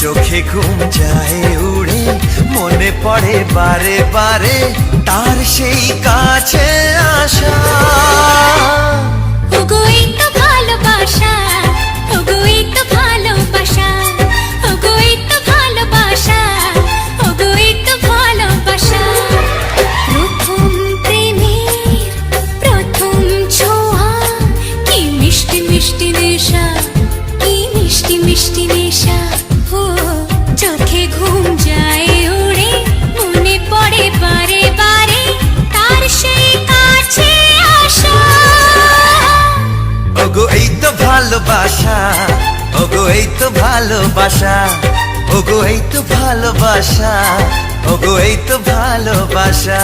চোখে ঘুম যায় উড়ে, মনে পড়ে বারে বারে তার সেই কাছে আসা। ওগো এই তো ভালোবাসা, ওগো এই তো ভালোবাসা, ওগো এই তো ভালোবাসা, ওগো এই তো ভালোবাসা। প্রথম প্রেমের প্রথম ছোঁয়া, কি মিষ্টি মিষ্টি নেশা, কি মিষ্টি মিষ্টি নেশা। ও চোখে ঘুম যায় উড়ে, মনে পড়ে বারে বারে তার সেই কাছে আসা। ওগো এই তো ভালোবাসা, ওগো এই তো ভালোবাসা, ওগো এই তো ভালোবাসা, ওগো এই তো ভালোবাসা।